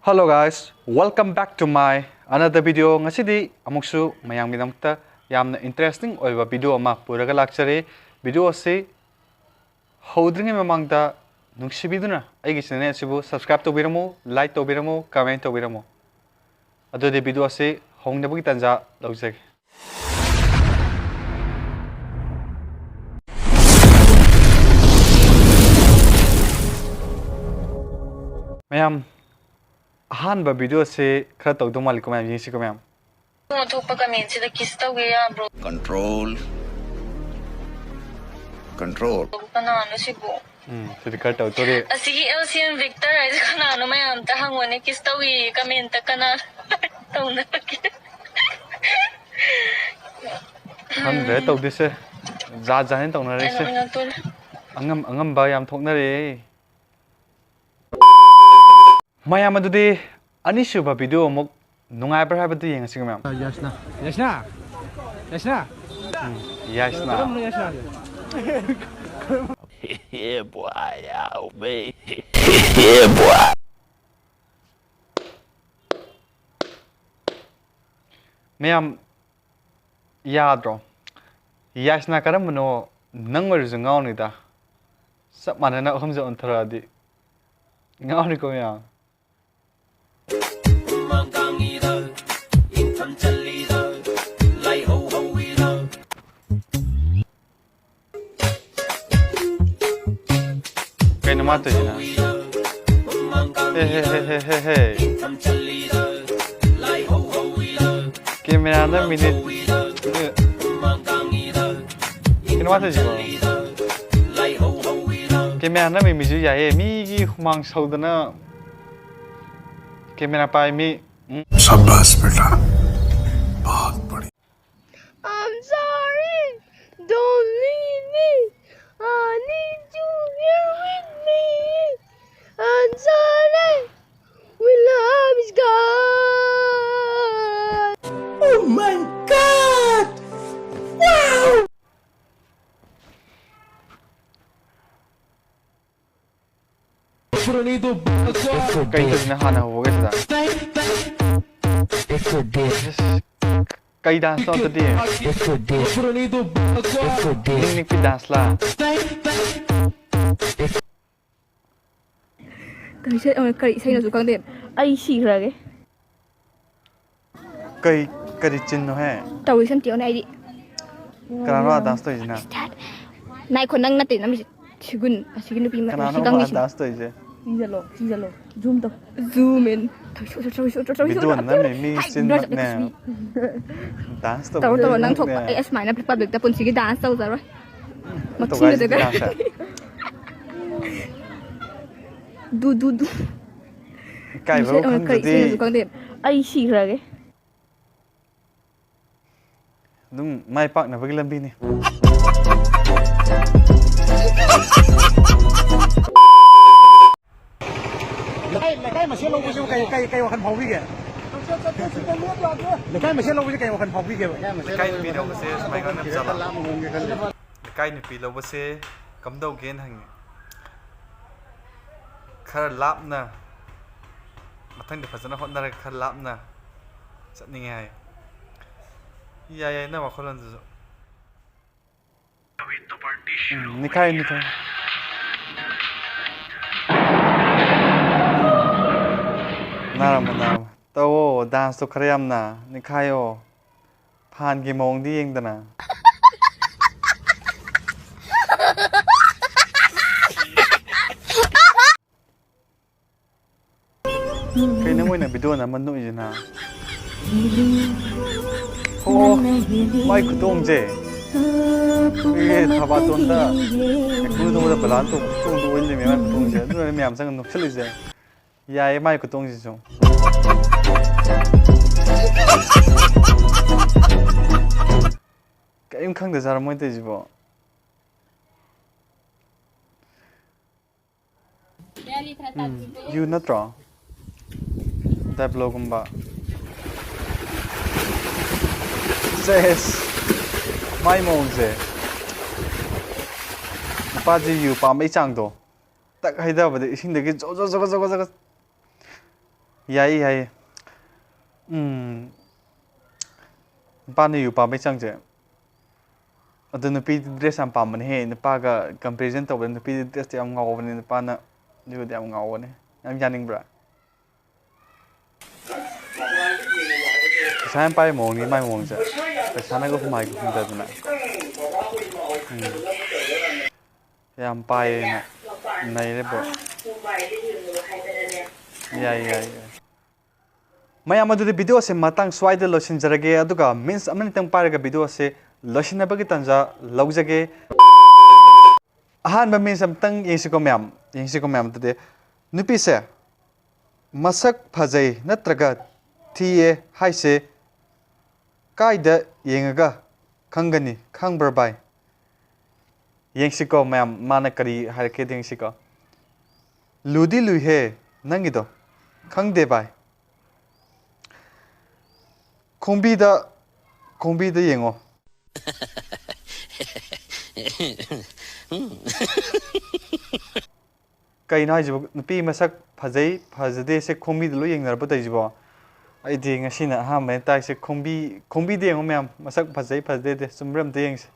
Hello guys, welcome back to my another video. Ngasidi amuksu mayang minamta yamna interesting oiba video ama puraga lakchare. Video ase hodringe mamangda nungsibiduna aigi channel sibu subscribe to biramu, like to biramu, comment to biramu. Ado de video ase hongnabugi tanja laujage. Mayam ahanba video se khara tawdo malik ko mayam yisi ko mayam control kanano sibo sidi khara taw tore asigi LCM Victor ay kanano mayam ta hangone kiss tawi comment kana tawna hang re taw dise za za hen tawna re se angam ba yam thokna re mayam adudi anishuba video mok nungai bar habadu yeng asig mayam Yashna Yeah, boy, out, man. Yeah, boy. mayam yadro yashna karam no nangwar zungaw ni da sab manana khamza onthara di ngaw ni ko mayam kay namato jina hey camera na minute namato jibo camera na mi ju yae mi gi humang saudana camera pai mi शाबाश बेटा बहुत बढ़िया I'm sorry, don't leave me, I need you here with me. I'm sorry, when love is gone. Oh my God! Wow! kay to na hana ho ga sa kay dance to di ning pi dance la Cái chết ông cậy xây là số con điểm ai xì ra cái kay kay chin no he tàu xem tiểu này đi kana dance to jina này còn đang nát tiền lắm 지금 지금 비 kana 시간이 dance to je 진짜로 zoom 더 zoom in video na mi chin mak ne dance to tàu năng thuộc AS mãi là public ta pun sige dance tàu rồi mặc to chi guys được cái dance du kay chết bo ông khang cậy xây là số di con điểm ai xì ra cái dum mai pak na baglam bi ni cái mà xe lâu với cây vào khăn phồng đi kìa cái mà xe lâu với cây vào khăn phồng đi kìa kai ni video se mai gan nam jala kai ni pi lo ba se kam do gen hang khar lap na mathang de phajana hot na khar lap na chatni ngai ya na ma kholan zo ni kai ni ta naram to dance to khrayam na ni khayo phan gi mong di yeng dana kay na moy na video na man no ina oh mai kutong je ye thaba ton da ku do da balan to kutong do ni me mai kutong je do me am sang no chli je ya mai kutong ji so cái khang de jar moi te jibo you not wrong that blogum ba says my mong je 빠지 유 밤의 장도 딱 하다 보다 신데게 저거 Yai yai. Pani yu pa mai chang je. Adu nupi dress am pam he nupa ga comparison to nupi dress am ngaw ne nupa na yu de am ngaw ne. Am janing bra. Sai pai mo ni mai mo je. Sa na go mai go da na. Yam pai na. Nai le bo. Yai yai. Mayam adu video se matang swai de losin jarage aduga means amani tang paraga video se losin bagi tanja logjage ahan ba means amtang yesiko mayam de nupi se masak phajai natraga thiye hai se kaida yengaga khangani khangbar bai yengsiko mayam mana kari harke dengsiko ludi luhe nangido khangde bai 콩비다 잉어 kain hajibo nupi masak phajai phajade se khombi lo yengnar ba daijibo ai de ngasi na ha me tai se khombi de ngom yam masak phajai phajade de sumram de yeng se